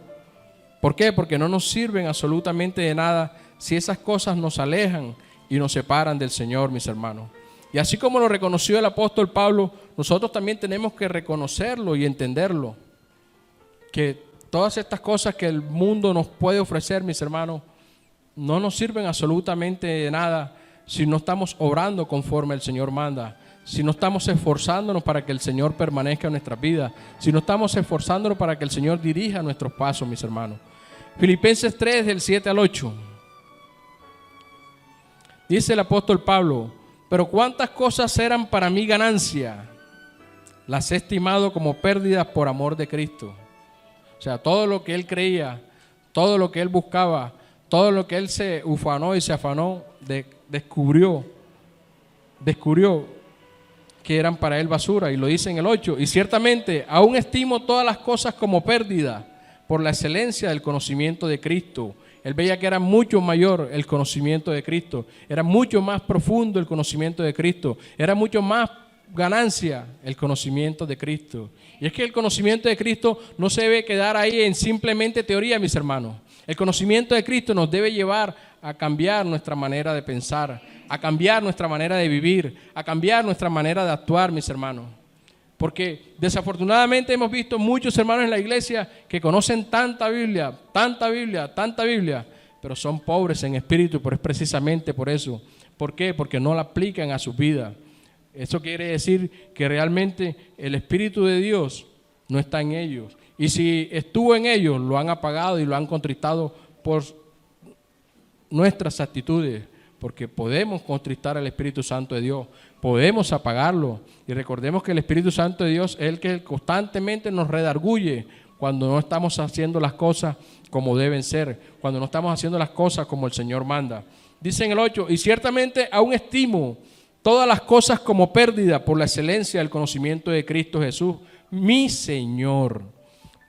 ¿Por qué? Porque no nos sirven absolutamente de nada si esas cosas nos alejan y nos separan del Señor, mis hermanos. Y así como lo reconoció el apóstol Pablo, nosotros también tenemos que reconocerlo y entenderlo. que todas estas cosas que el mundo nos puede ofrecer, mis hermanos, no nos sirven absolutamente de nada si no estamos obrando conforme el Señor manda, si no estamos esforzándonos para que el Señor permanezca en nuestras vidas, si no estamos esforzándonos para que el Señor dirija nuestros pasos, mis hermanos. Filipenses 3, del 7 al 8. Dice el apóstol Pablo: pero cuántas cosas eran para mí ganancia, las he estimado como pérdidas por amor de Cristo. O sea, todo lo que él creía, todo lo que él buscaba, todo lo que él se ufanó y se afanó, descubrió que eran para él basura, y lo dice en el 8. Y ciertamente aún estimo todas las cosas como pérdida por la excelencia del conocimiento de Cristo. Él veía que era mucho mayor el conocimiento de Cristo, era mucho más profundo el conocimiento de Cristo, era mucho más ganancia el conocimiento de Cristo. Y es que el conocimiento de Cristo no se debe quedar ahí en simplemente teoría, mis hermanos. El conocimiento de Cristo nos debe llevar a cambiar nuestra manera de pensar, a cambiar nuestra manera de vivir, a cambiar nuestra manera de actuar, mis hermanos. Porque desafortunadamente hemos visto muchos hermanos en la iglesia que conocen tanta Biblia, pero son pobres en espíritu, pero es precisamente por eso. ¿Por qué? Porque no la aplican a sus vidas. Eso quiere decir que realmente el Espíritu de Dios no está en ellos. Y si estuvo en ellos, lo han apagado y lo han contristado por nuestras actitudes. Porque podemos contristar al Espíritu Santo de Dios, podemos apagarlo. Y recordemos que el Espíritu Santo de Dios es el que constantemente nos redarguye cuando no estamos haciendo las cosas como deben ser, cuando no estamos haciendo las cosas como el Señor manda. Dice en el 8, y ciertamente aún estimo todas las cosas como pérdida por la excelencia del conocimiento de Cristo Jesús, mi Señor,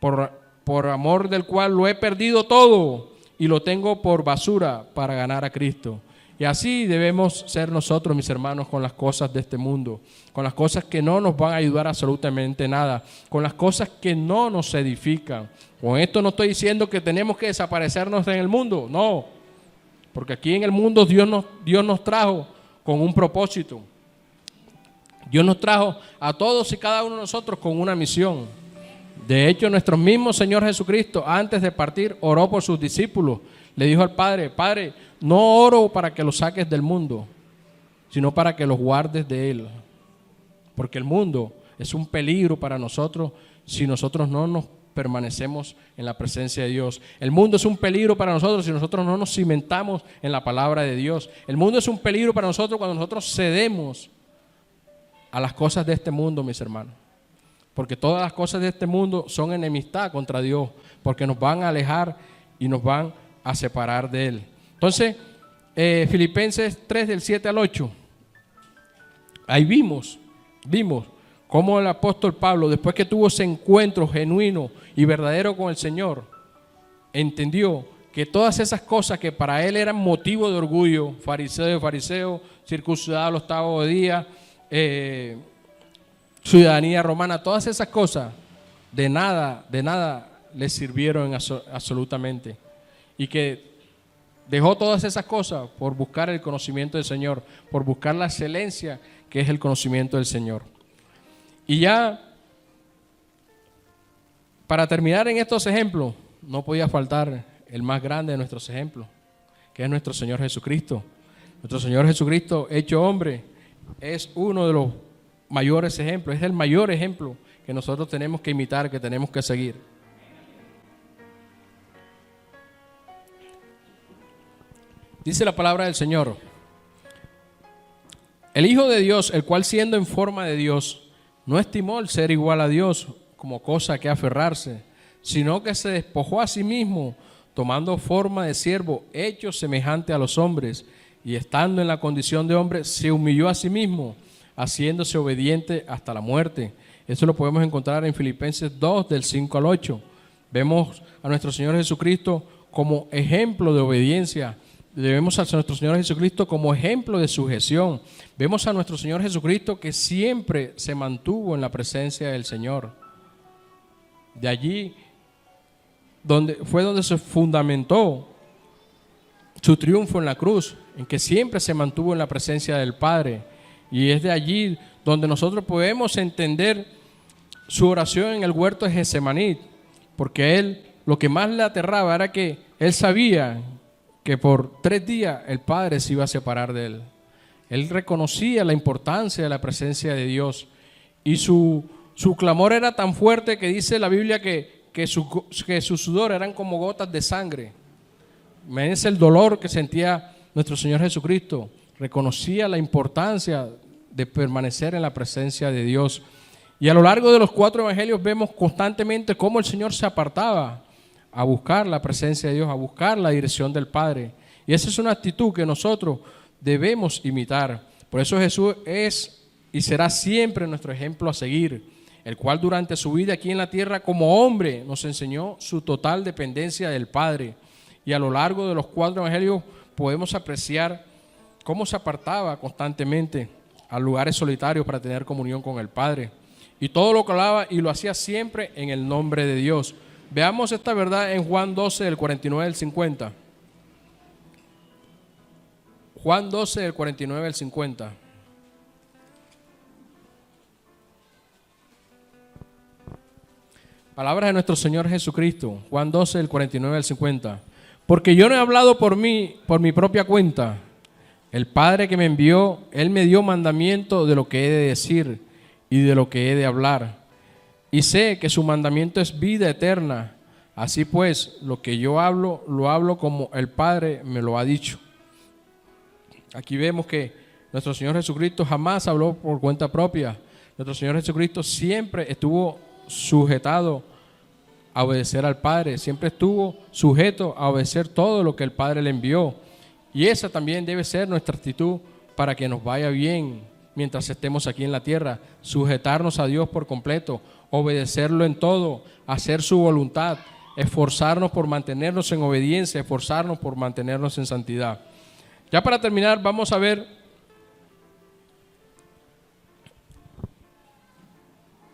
por amor del cual lo he perdido todo y lo tengo por basura para ganar a Cristo. Y así debemos ser nosotros, mis hermanos, con las cosas de este mundo, con las cosas que no nos van a ayudar absolutamente nada, con las cosas que no nos edifican. Con esto no estoy diciendo que tenemos que desaparecernos en el mundo, no, porque aquí en el mundo Dios nos trajo con un propósito. Dios nos trajo a todos y cada uno de nosotros con una misión. De hecho, nuestro mismo Señor Jesucristo, antes de partir, oró por sus discípulos. Le dijo al Padre: Padre, no oro para que los saques del mundo, sino para que los guardes de él. Porque el mundo es un peligro para nosotros si nosotros no nos permanecemos en la presencia de Dios. El mundo es un peligro para nosotros si nosotros no nos cimentamos en la palabra de Dios. El mundo es un peligro para nosotros cuando nosotros cedemos a las cosas de este mundo, mis hermanos. Porque todas las cosas de este mundo son enemistad contra Dios, porque nos van a alejar y nos van a separar de Él. Entonces, Filipenses 3, del 7 al 8, ahí vimos cómo el apóstol Pablo, después que tuvo ese encuentro genuino y verdadero con el Señor, entendió que todas esas cosas que para él eran motivo de orgullo, fariseo, circuncidado al octavo día, ciudadanía romana, todas esas cosas de nada le sirvieron absolutamente. Y que dejó todas esas cosas por buscar el conocimiento del Señor, por buscar la excelencia que es el conocimiento del Señor. Y ya, para terminar en estos ejemplos, no podía faltar el más grande de nuestros ejemplos, que es nuestro Señor Jesucristo. Nuestro Señor Jesucristo, hecho hombre, es uno de los mayores ejemplos, es el mayor ejemplo que nosotros tenemos que imitar, que tenemos que seguir. Dice la palabra del Señor: el Hijo de Dios, el cual siendo en forma de Dios, no estimó el ser igual a Dios como cosa que aferrarse, sino que se despojó a sí mismo, tomando forma de siervo, hecho semejante a los hombres, y estando en la condición de hombre, se humilló a sí mismo, haciéndose obediente hasta la muerte. Eso lo podemos encontrar en Filipenses 2, del 5 al 8. Vemos a nuestro Señor Jesucristo como ejemplo de obediencia. Vemos a nuestro Señor Jesucristo como ejemplo de sujeción. Vemos a nuestro Señor Jesucristo que siempre se mantuvo en la presencia del Señor. De allí fue donde se fundamentó su triunfo en la cruz, en que siempre se mantuvo en la presencia del Padre. Y es de allí donde nosotros podemos entender su oración en el huerto de Getsemaní, porque él lo que más le aterraba era que él sabía que por 3 días el Padre se iba a separar de él. Él reconocía la importancia de la presencia de Dios y su clamor era tan fuerte que dice la Biblia que su sudor eran como gotas de sangre. Imagínense el dolor que sentía nuestro Señor Jesucristo. Reconocía la importancia de permanecer en la presencia de Dios. Y a lo largo de los 4 evangelios vemos constantemente cómo el Señor se apartaba a buscar la presencia de Dios, a buscar la dirección del Padre. Y esa es una actitud que nosotros debemos imitar. Por eso Jesús es y será siempre nuestro ejemplo a seguir, el cual durante su vida aquí en la tierra como hombre nos enseñó su total dependencia del Padre. Y a lo largo de los 4 evangelios podemos apreciar cómo se apartaba constantemente a lugares solitarios para tener comunión con el Padre. Y todo lo que hablaba y lo hacía siempre en el nombre de Dios. Veamos esta verdad en Juan 12, del 49 al 50. Juan 12, del 49 al 50. Palabras de nuestro Señor Jesucristo. Juan 12, del 49 al 50. Porque yo no he hablado por mi propia cuenta. El Padre que me envió, Él me dio mandamiento de lo que he de decir y de lo que he de hablar. Y sé que su mandamiento es vida eterna. Así pues, lo que yo hablo, lo hablo como el Padre me lo ha dicho. Aquí vemos que nuestro Señor Jesucristo jamás habló por cuenta propia. Nuestro Señor Jesucristo siempre estuvo sujetado a obedecer al Padre. Siempre estuvo sujeto a obedecer todo lo que el Padre le envió. Y esa también debe ser nuestra actitud para que nos vaya bien mientras estemos aquí en la tierra. Sujetarnos a Dios por completo, obedecerlo en todo, hacer su voluntad, esforzarnos por mantenernos en obediencia, esforzarnos por mantenernos en santidad. Ya para terminar, vamos a ver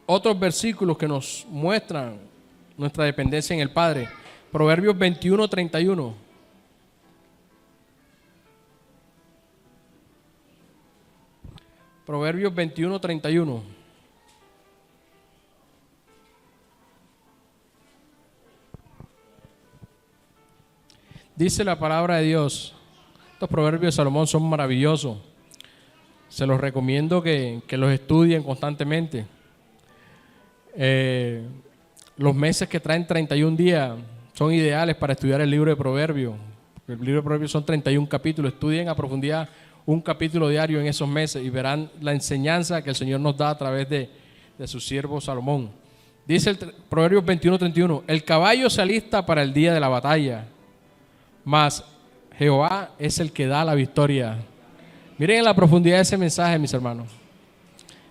otros versículos que nos muestran nuestra dependencia en el Padre. Proverbios 21, 31. Proverbios 21, 31. Dice la palabra de Dios. Estos proverbios de Salomón son maravillosos. Se los recomiendo que los estudien constantemente. Los meses que traen 31 días son ideales para estudiar el libro de Proverbios. El libro de Proverbios son 31 capítulos. Estudien a profundidad un capítulo diario en esos meses y verán la enseñanza que el Señor nos da a través de su siervo Salomón. Dice el Proverbios 21, 31, el caballo se alista para el día de la batalla, mas Jehová es el que da la victoria. Miren la profundidad de ese mensaje, mis hermanos.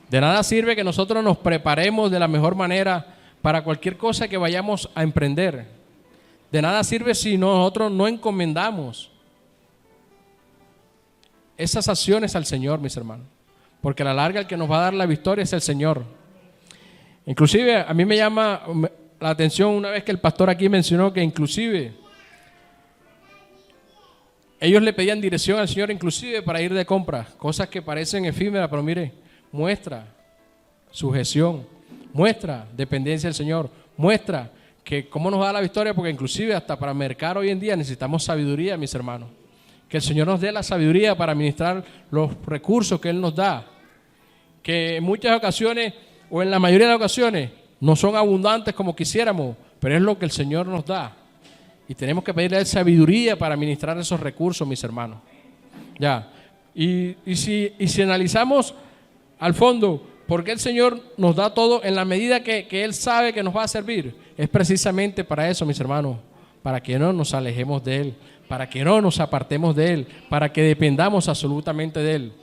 De nada sirve que nosotros nos preparemos de la mejor manera para cualquier cosa que vayamos a emprender. De nada sirve si nosotros no encomendamos esas acciones al Señor, mis hermanos. Porque a la larga el que nos va a dar la victoria es el Señor. Inclusive a mí me llama la atención una vez que el pastor aquí mencionó que inclusive ellos le pedían dirección al Señor inclusive para ir de compras, cosas que parecen efímeras, pero mire, muestra sujeción, muestra dependencia del Señor, muestra que cómo nos da la victoria, porque inclusive hasta para mercar hoy en día necesitamos sabiduría, mis hermanos. Que el Señor nos dé la sabiduría para administrar los recursos que Él nos da, que en muchas ocasiones o en la mayoría de las ocasiones no son abundantes como quisiéramos, pero es lo que el Señor nos da. Y tenemos que pedirle a Él sabiduría para administrar esos recursos, mis hermanos. Ya. Y si analizamos al fondo, ¿por qué el Señor nos da todo en la medida que Él sabe que nos va a servir? Es precisamente para eso, mis hermanos, para que no nos alejemos de Él, para que no nos apartemos de Él, para que dependamos absolutamente de Él.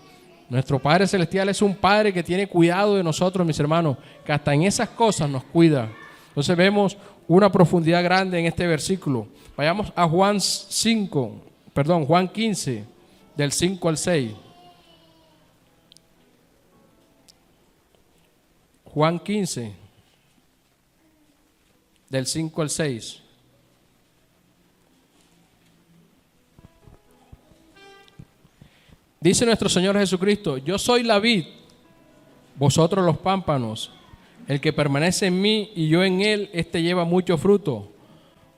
Nuestro Padre Celestial es un Padre que tiene cuidado de nosotros, mis hermanos, que hasta en esas cosas nos cuida. Entonces vemos una profundidad grande en este versículo. Vayamos a Juan 15, del 5 al 6. Juan 15, del 5 al 6. Dice nuestro Señor Jesucristo, yo soy la vid, vosotros los pámpanos. El que permanece en mí y yo en él, éste lleva mucho fruto.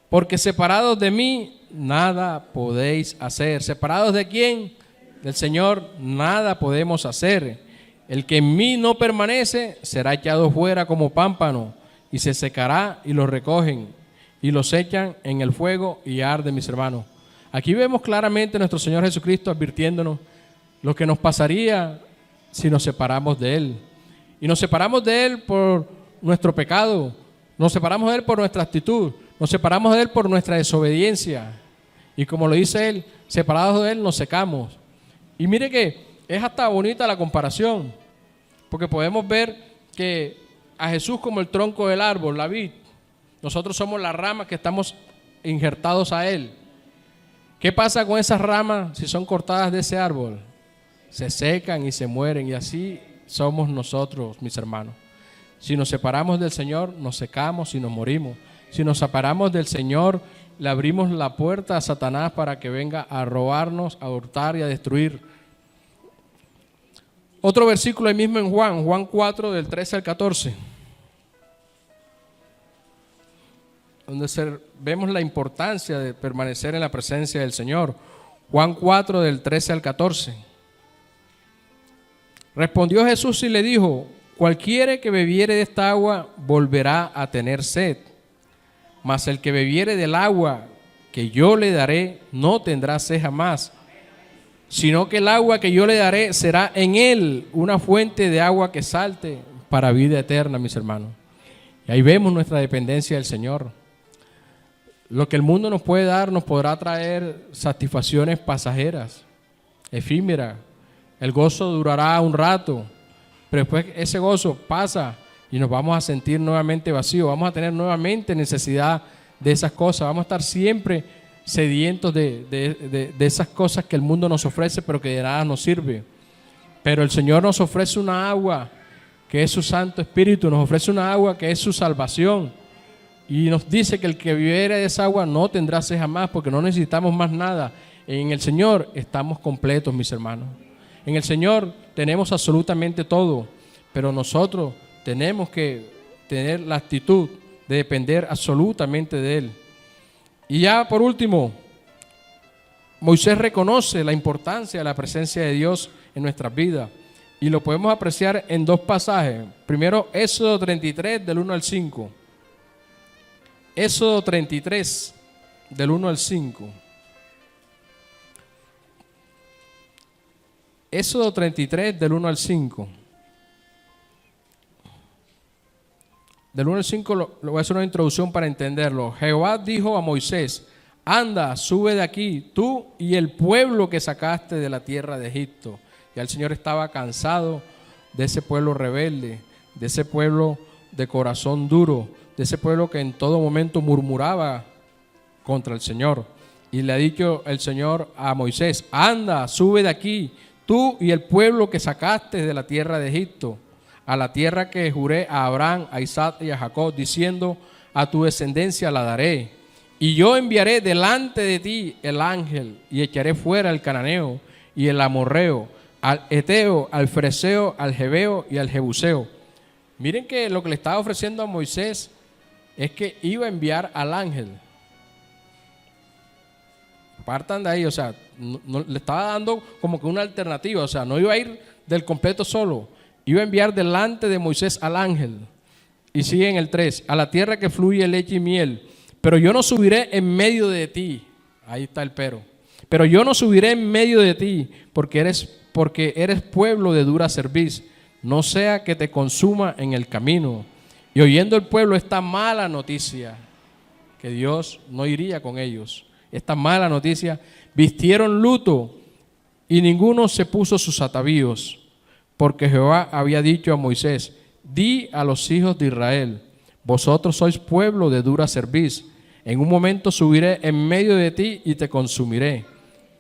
Porque separados de mí, nada podéis hacer. ¿Separados de quién? Del Señor, nada podemos hacer. El que en mí no permanece, será echado fuera como pámpano, y se secará, y los recogen, y los echan en el fuego, y arde, mis hermanos. Aquí vemos claramente a nuestro Señor Jesucristo advirtiéndonos lo que nos pasaría si nos separamos de Él. Y nos separamos de Él por nuestro pecado, nos separamos de Él por nuestra actitud, nos separamos de Él por nuestra desobediencia. Y como lo dice Él, separados de Él nos secamos. Y mire que es hasta bonita la comparación, porque podemos ver que a Jesús como el tronco del árbol, la vid, nosotros somos las ramas que estamos injertados a Él. ¿Qué pasa con esas ramas si son cortadas de ese árbol? Se secan y se mueren, y así somos nosotros, mis hermanos. Si nos separamos del Señor, nos secamos y nos morimos. Si nos separamos del Señor, le abrimos la puerta a Satanás para que venga a robarnos, a hurtar y a destruir. Otro versículo ahí mismo en Juan 4, del 13 al 14, donde vemos la importancia de permanecer en la presencia del Señor. Juan 4, del 13 al 14. Respondió Jesús y le dijo: cualquiera que bebiere de esta agua volverá a tener sed, mas el que bebiere del agua que yo le daré no tendrá sed jamás, sino que el agua que yo le daré será en él una fuente de agua que salte para vida eterna, mis hermanos. Y ahí vemos nuestra dependencia del Señor. Lo que el mundo nos puede dar nos podrá traer satisfacciones pasajeras, efímeras. El gozo durará un rato, pero después ese gozo pasa y nos vamos a sentir nuevamente vacíos, vamos a tener nuevamente necesidad de esas cosas, vamos a estar siempre sedientos de esas cosas que el mundo nos ofrece, pero que de nada nos sirve. Pero el Señor nos ofrece una agua que es su Santo Espíritu, nos ofrece una agua que es su salvación, y nos dice que el que bebiere de esa agua no tendrá sed jamás, porque no necesitamos más nada. En el Señor estamos completos, mis hermanos. En el Señor tenemos absolutamente todo, pero nosotros tenemos que tener la actitud de depender absolutamente de Él. Y ya por último, Moisés reconoce la importancia de la presencia de Dios en nuestras vidas, y lo podemos apreciar en dos pasajes. Primero, Éxodo 33, del 1 al 5. Éxodo 33, del 1 al 5. Éxodo 33, del 1 al 5. Del 1 al 5 le voy a hacer una introducción para entenderlo. Jehová dijo a Moisés: anda, sube de aquí, tú y el pueblo que sacaste de la tierra de Egipto. Ya el Señor estaba cansado de ese pueblo rebelde, de ese pueblo de corazón duro, de ese pueblo que en todo momento murmuraba contra el Señor. Y le ha dicho el Señor a Moisés: anda, sube de aquí, tú y el pueblo que sacaste de la tierra de Egipto, a la tierra que juré a Abraham, a Isaac y a Jacob, diciendo: a tu descendencia la daré. Y yo enviaré delante de ti el ángel, y echaré fuera al cananeo y el amorreo, al eteo, al fereceo, al jebeo y al jebuseo. Miren que lo que le estaba ofreciendo a Moisés es que iba a enviar al ángel. Partan de ahí, o sea, no, le estaba dando como que una alternativa, o sea, no iba a ir del completo solo, iba a enviar delante de Moisés al ángel. Y sigue en el 3, a la tierra que fluye leche y miel, pero yo no subiré en medio de ti. Ahí está el pero yo no subiré en medio de ti, porque eres pueblo de dura cerviz, no sea que te consuma en el camino. Y oyendo el pueblo esta mala noticia, que Dios no iría con ellos, esta mala noticia, vistieron luto y ninguno se puso sus atavíos, porque Jehová había dicho a Moisés: di a los hijos de Israel: vosotros sois pueblo de dura cerviz, en un momento subiré en medio de ti y te consumiré.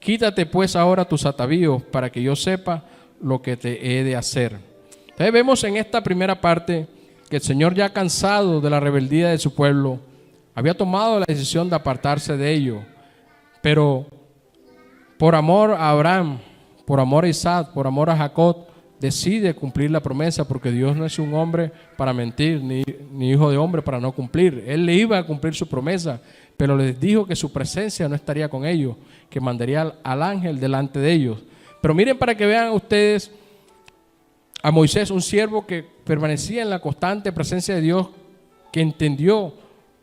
Quítate pues ahora tus atavíos, para que yo sepa lo que te he de hacer. Entonces vemos en esta primera parte que el Señor, ya cansado de la rebeldía de su pueblo, había tomado la decisión de apartarse de ello, pero por amor a Abraham, por amor a Isaac, por amor a Jacob, decide cumplir la promesa, porque Dios no es un hombre para mentir, ni hijo de hombre para no cumplir. Él le iba a cumplir su promesa, pero les dijo que su presencia no estaría con ellos, que mandaría al ángel delante de ellos. Pero miren, para que vean ustedes a Moisés, un siervo que permanecía en la constante presencia de Dios, que entendió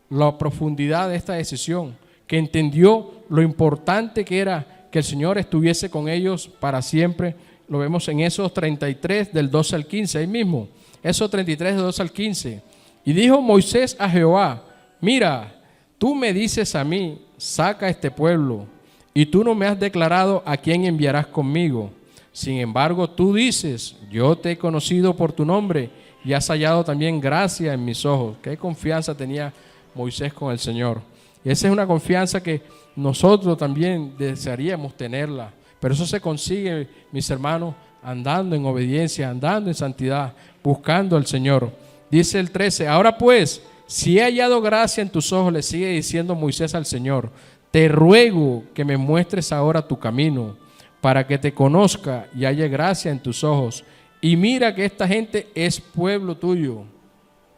la profundidad de esta decisión, que entendió lo importante que era que el Señor estuviese con ellos para siempre. Lo vemos en Éxodo 33, del 12 al 15, ahí mismo. Éxodo 33, del 12 al 15. Y dijo Moisés a Jehová: mira, tú me dices a mí, saca a este pueblo, y tú no me has declarado a quién enviarás conmigo. Sin embargo, tú dices: yo te he conocido por tu nombre, y has hallado también gracia en mis ojos. Qué confianza tenía Moisés con el Señor. Y esa es una confianza que nosotros también desearíamos tenerla. Pero eso se consigue, mis hermanos, andando en obediencia, andando en santidad, buscando al Señor. Dice el 13: ahora pues, si he hallado gracia en tus ojos, le sigue diciendo Moisés al Señor, te ruego que me muestres ahora tu camino, para que te conozca y haya gracia en tus ojos. Y mira que esta gente es pueblo tuyo.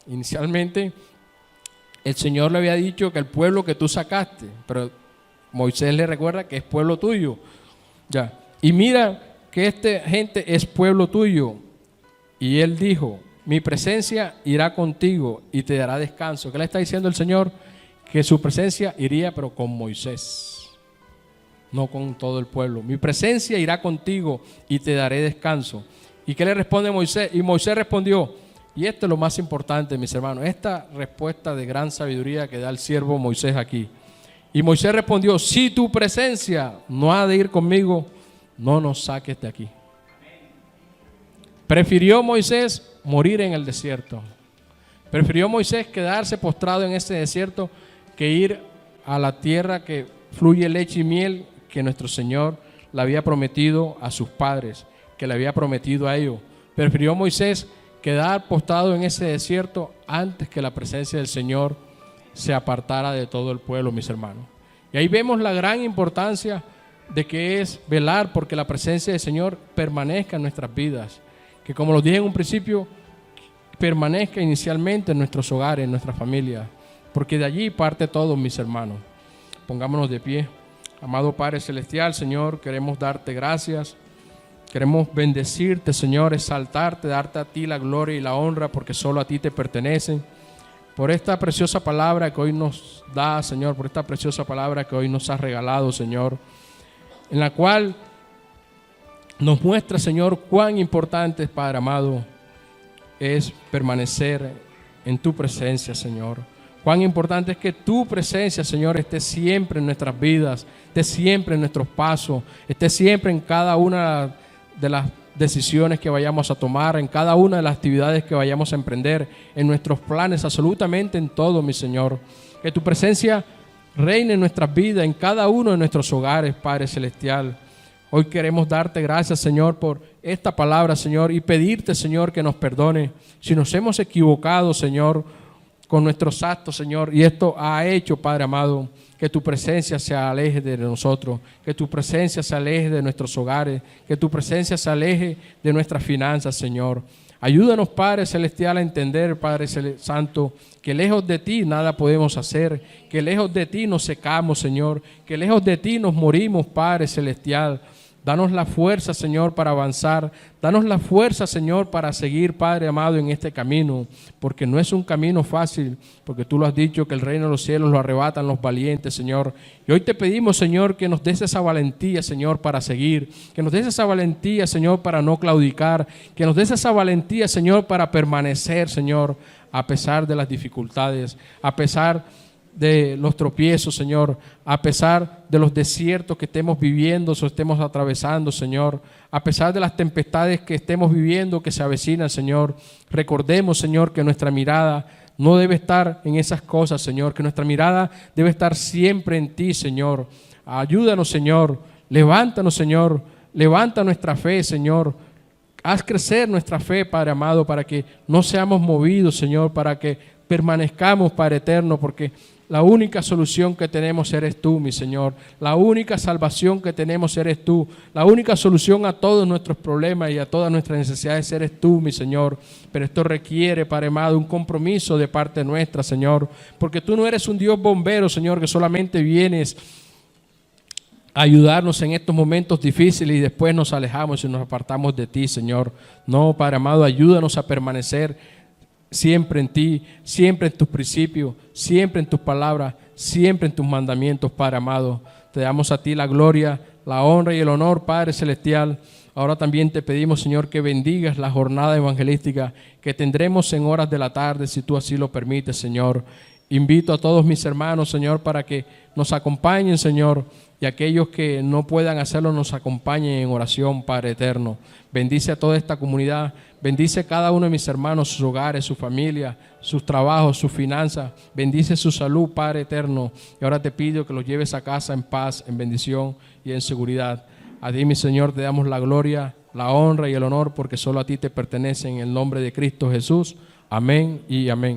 Inicialmente, el Señor le había dicho que el pueblo que tú sacaste, pero Moisés le recuerda que es pueblo tuyo. Ya. Y mira que esta gente es pueblo tuyo. Y él dijo: mi presencia irá contigo y te dará descanso. ¿Qué le está diciendo el Señor? Que su presencia iría, pero con Moisés, no con todo el pueblo. Mi presencia irá contigo y te daré descanso. ¿Y qué le responde Moisés? Y Moisés respondió, y esto es lo más importante, mis hermanos, esta respuesta de gran sabiduría que da el siervo Moisés aquí. Y Moisés respondió: si tu presencia no ha de ir conmigo, no nos saques de aquí. Prefirió Moisés morir en el desierto. Prefirió Moisés quedarse postrado en ese desierto que ir a la tierra que fluye leche y miel, que nuestro Señor le había prometido a sus padres, que le había prometido a ellos. Prefirió Moisés quedar postrado en ese desierto antes que la presencia del Señor se apartara de todo el pueblo, mis hermanos. Y ahí vemos la gran importancia de que es velar porque la presencia del Señor permanezca en nuestras vidas. Que, como lo dije en un principio, permanezca inicialmente en nuestros hogares, en nuestras familias, porque de allí parte todo, mis hermanos. Pongámonos de pie. Amado Padre Celestial, Señor, queremos darte gracias. Queremos bendecirte, Señor, exaltarte, darte a ti la gloria y la honra, porque solo a ti te pertenecen. Por esta preciosa palabra que hoy nos da, Señor, por esta preciosa palabra que hoy nos has regalado, Señor, en la cual nos muestra, Señor, cuán importante, Padre amado, es permanecer en tu presencia, Señor. Cuán importante es que tu presencia, Señor, esté siempre en nuestras vidas, esté siempre en nuestros pasos, esté siempre en cada una de las decisiones que vayamos a tomar, en cada una de las actividades que vayamos a emprender, en nuestros planes, absolutamente en todo, mi Señor. Que tu presencia reine en nuestras vidas, en cada uno de nuestros hogares, Padre Celestial. Hoy queremos darte gracias, Señor, por esta palabra, Señor, y pedirte, Señor, que nos perdone si nos hemos equivocado, Señor, con nuestros actos, Señor, y esto ha hecho, Padre amado, que tu presencia se aleje de nosotros, que tu presencia se aleje de nuestros hogares, que tu presencia se aleje de nuestras finanzas, Señor. Ayúdanos, Padre Celestial, a entender, Padre Santo, que lejos de ti nada podemos hacer, que lejos de ti nos secamos, Señor, que lejos de ti nos morimos, Padre Celestial. Danos la fuerza, Señor, para avanzar. Danos la fuerza, Señor, para seguir, Padre amado, en este camino. Porque no es un camino fácil, porque tú lo has dicho, que el reino de los cielos lo arrebatan los valientes, Señor. Y hoy te pedimos, Señor, que nos des esa valentía, Señor, para seguir. Que nos des esa valentía, Señor, para no claudicar. Que nos des esa valentía, Señor, para permanecer, Señor, a pesar de las dificultades, a pesar de los tropiezos, Señor, a pesar de los desiertos que estemos viviendo o estemos atravesando, Señor, a pesar de las tempestades que estemos viviendo, que se avecinan, Señor. Recordemos, Señor, que nuestra mirada no debe estar en esas cosas, Señor, que nuestra mirada debe estar siempre en ti, Señor. Ayúdanos, Señor, levántanos, Señor, levanta nuestra fe, Señor. Haz crecer nuestra fe, Padre amado, para que no seamos movidos, Señor, para que permanezcamos, Padre eterno, porque La única solución que tenemos eres tú, mi Señor. La única salvación que tenemos eres tú. La única solución a todos nuestros problemas y a todas nuestras necesidades eres tú, mi Señor. Pero esto requiere, Padre amado, un compromiso de parte nuestra, Señor. Porque tú no eres un Dios bombero, Señor, que solamente vienes a ayudarnos en estos momentos difíciles y después nos alejamos y nos apartamos de ti, Señor. No, Padre amado, ayúdanos a permanecer siempre en ti, siempre en tus principios, siempre en tus palabras, siempre en tus mandamientos, Padre amado. Te damos a ti la gloria, la honra y el honor, Padre celestial. Ahora también te pedimos, Señor, que bendigas la jornada evangelística que tendremos en horas de la tarde, si tú así lo permites, Señor. Invito a todos mis hermanos, Señor, para que nos acompañen, Señor, y aquellos que no puedan hacerlo nos acompañen en oración, Padre eterno. Bendice a toda esta comunidad, bendice a cada uno de mis hermanos, sus hogares, su familia, sus trabajos, sus finanzas, bendice su salud, Padre eterno. Y ahora te pido que los lleves a casa en paz, en bendición y en seguridad. A ti, mi Señor, te damos la gloria, la honra y el honor, porque solo a ti te pertenecen, en el nombre de Cristo Jesús. Amén y amén.